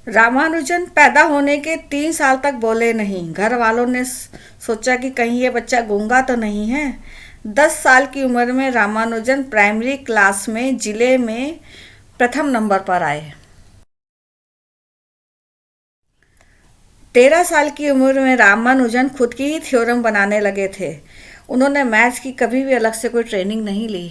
रामानुजन पैदा होने के 3 साल तक बोले नहीं। घर वालों ने सोचा कि कहीं ये बच्चा गूंगा तो नहीं है। 10 साल की उम्र में रामानुजन प्राइमरी क्लास में जिले में प्रथम नंबर पर आए। 13 साल की उम्र में रामानुजन खुद की ही थ्योरम बनाने लगे थे। उन्होंने मैथ्स की कभी भी अलग से कोई ट्रेनिंग नहीं ली।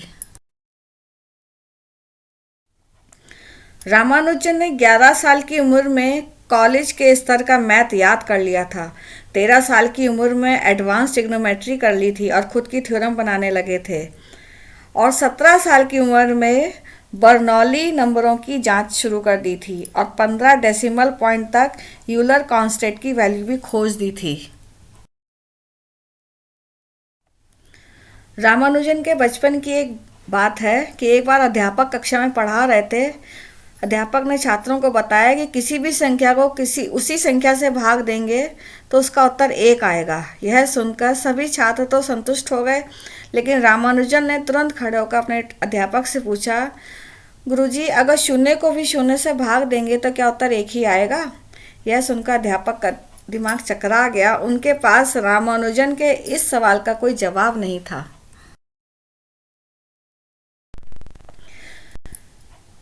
रामानुजन ने 11 साल की उम्र में कॉलेज के स्तर का मैथ याद कर लिया था। 13 साल की उम्र में एडवांस ट्रिग्नोमेट्री कर ली थी और खुद की थ्योरम बनाने लगे थे। और 17 साल की उम्र में बर्नौली नंबरों की जांच शुरू कर दी थी और 15 डेसिमल पॉइंट तक यूलर कांस्टेंट की वैल्यू भी खोज दी थी। रामानुजन के बचपन की एक बात है कि एक बार अध्यापक कक्षा में पढ़ा रहे थे। अध्यापक ने छात्रों को बताया कि किसी भी संख्या को किसी उसी संख्या से भाग देंगे तो उसका उत्तर 1 आएगा। यह सुनकर सभी छात्र तो संतुष्ट हो गए, लेकिन रामानुजन ने तुरंत खड़े होकर अपने अध्यापक से पूछा, गुरुजी, अगर शून्य को भी शून्य से भाग देंगे तो क्या उत्तर 1 ही आएगा? यह सुनकर अध्यापक का दिमाग चकरा गया। उनके पास रामानुजन के इस सवाल का कोई जवाब नहीं था।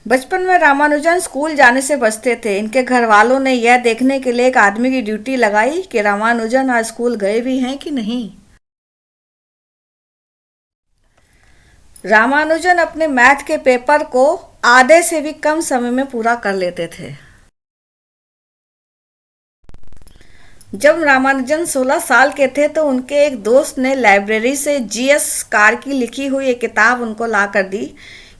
बचपन में रामानुजन स्कूल जाने से बचते थे। इनके घर वालों ने यह देखने के लिए एक आदमी की ड्यूटी लगाई कि रामानुजन आज स्कूल गए भी हैं कि नहीं। रामानुजन अपने मैथ के पेपर को आधे से भी कम समय में पूरा कर लेते थे। जब रामानुजन 16 साल के थे तो उनके एक दोस्त ने लाइब्रेरी से जीएस कार की लिखी हुई एक किताब उनको ला कर दी।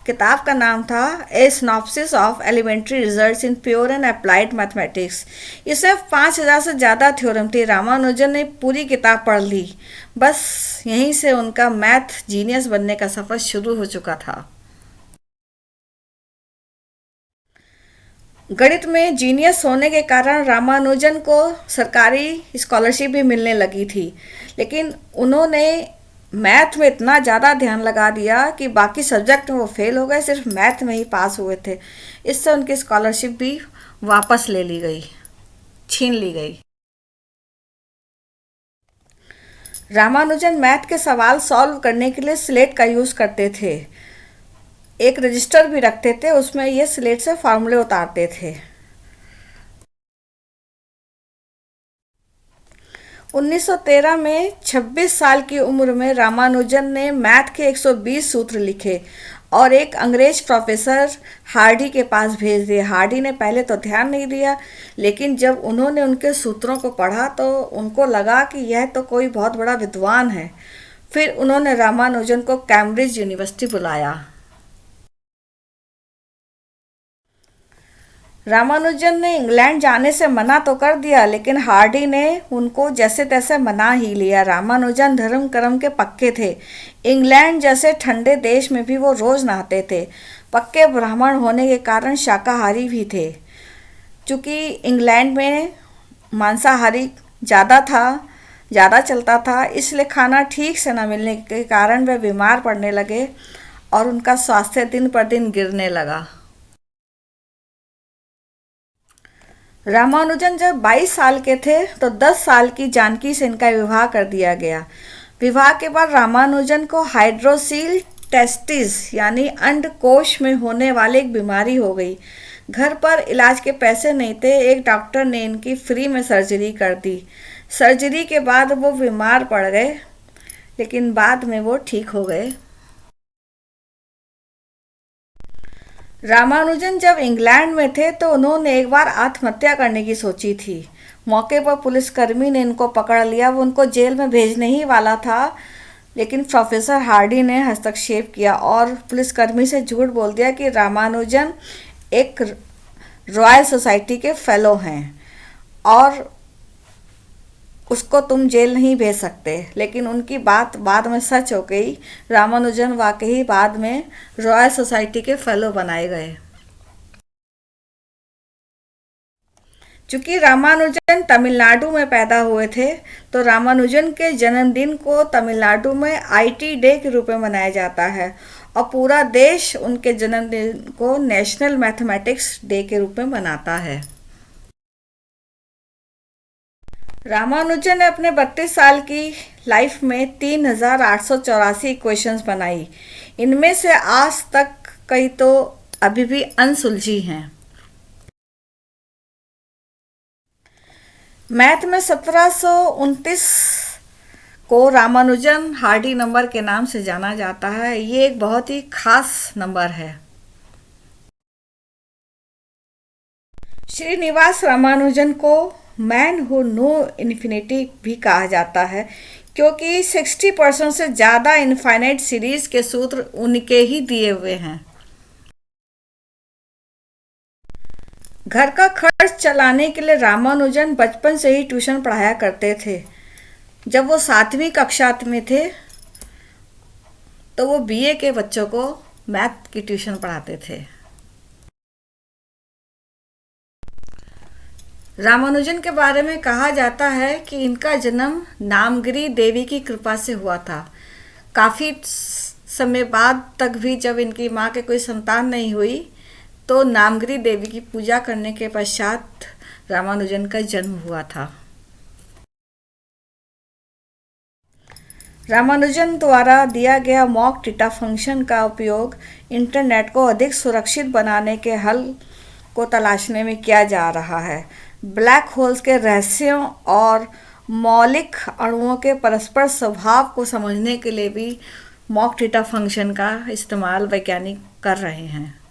किताब का नाम था a synopsis of elementary results in pure and applied mathematics. इसमें 5,000 से ज़्यादा थ्योरम थी। रामानुजन ने पूरी किताब पढ़ ली। बस यहीं से उनका मैथ जीनियस बनने का सफ़र शुरू हो चुका था। गणित में जीनियस होने के कारण रामानुजन को सरकारी स्कॉलरशिप भी मिलने लगी थी, लेकिन उन्होंने मैथ में इतना ज़्यादा ध्यान लगा दिया कि बाकी सब्जेक्ट में वो फेल हो गए, सिर्फ मैथ में ही पास हुए थे। इससे उनकी स्कॉलरशिप भी वापस ले ली गई, छीन ली गई। रामानुजन मैथ के सवाल सॉल्व करने के लिए स्लेट का यूज़ करते थे। एक रजिस्टर भी रखते थे, उसमें ये स्लेट से फार्मूले उतारते थे। 1913 में 26 साल की उम्र में रामानुजन ने मैथ के 120 सूत्र लिखे और एक अंग्रेज प्रोफेसर हार्डी के पास भेज दिए। हार्डी ने पहले तो ध्यान नहीं दिया, लेकिन जब उन्होंने उनके सूत्रों को पढ़ा तो उनको लगा कि यह तो कोई बहुत बड़ा विद्वान है। फिर उन्होंने रामानुजन को कैम्ब्रिज यूनिवर्सिटी बुलाया। रामानुजन ने इंग्लैंड जाने से मना तो कर दिया, लेकिन हार्डी ने उनको जैसे तैसे मना ही लिया। रामानुजन धर्म कर्म के पक्के थे। इंग्लैंड जैसे ठंडे देश में भी वो रोज़ नहाते थे। पक्के ब्राह्मण होने के कारण शाकाहारी भी थे। चूँकि इंग्लैंड में मांसाहारी ज़्यादा चलता था, इसलिए खाना ठीक से न मिलने के कारण वे बीमार पड़ने लगे और उनका स्वास्थ्य दिन पर दिन गिरने लगा। रामानुजन जब 22 साल के थे तो 10 साल की जानकी से इनका विवाह कर दिया गया। विवाह के बाद रामानुजन को हाइड्रोसील टेस्टिस यानी अंडकोश में होने वाली एक बीमारी हो गई। घर पर इलाज के पैसे नहीं थे। एक डॉक्टर ने इनकी फ्री में सर्जरी कर दी। सर्जरी के बाद वो बीमार पड़ गए, लेकिन बाद में वो ठीक हो गए। रामानुजन जब इंग्लैंड में थे तो उन्होंने एक बार आत्महत्या करने की सोची थी। मौके पर पुलिसकर्मी ने इनको पकड़ लिया। वो उनको जेल में भेजने ही वाला था, लेकिन प्रोफेसर हार्डी ने हस्तक्षेप किया और पुलिसकर्मी से झूठ बोल दिया कि रामानुजन एक रॉयल सोसाइटी के फेलो हैं और उसको तुम जेल नहीं भेज सकते। लेकिन उनकी बात बाद में सच हो गई। रामानुजन वाकई बाद में रॉयल सोसाइटी के फेलो बनाए गए। चूँकि रामानुजन तमिलनाडु में पैदा हुए थे, तो रामानुजन के जन्मदिन को तमिलनाडु में आईटी डे के रूप में मनाया जाता है और पूरा देश उनके जन्मदिन को नेशनल मैथमेटिक्स डे के रूप में मनाता है। रामानुजन ने अपने 32 साल की लाइफ में 3,884 इक्वेशंस बनाई। इनमें से आज तक कई तो अभी भी अनसुलझी हैं। मैथ में 1729 को रामानुजन हार्डी नंबर के नाम से जाना जाता है। ये एक बहुत ही खास नंबर है। श्रीनिवास रामानुजन को मैन हु नो इन्फिनिटी भी कहा जाता है, क्योंकि 60% से ज़्यादा इनफाइनाइट सीरीज के सूत्र उनके ही दिए हुए हैं। घर का खर्च चलाने के लिए रामानुजन बचपन से ही ट्यूशन पढ़ाया करते थे। जब वो 7वीं कक्षा में थे तो वो बीए के बच्चों को मैथ की ट्यूशन पढ़ाते थे। रामानुजन के बारे में कहा जाता है कि इनका जन्म नामगिरी देवी की कृपा से हुआ था। काफ़ी समय बाद तक भी जब इनकी माँ के कोई संतान नहीं हुई तो नामगिरी देवी की पूजा करने के पश्चात रामानुजन का जन्म हुआ था। रामानुजन द्वारा दिया गया मॉक थीटा फंक्शन का उपयोग इंटरनेट को अधिक सुरक्षित बनाने के हल को तलाशने में किया जा रहा है। ब्लैक होल्स के रहस्यों और मौलिक अणुओं के परस्पर स्वभाव को समझने के लिए भी मॉक थीटा फंक्शन का इस्तेमाल वैज्ञानिक कर रहे हैं।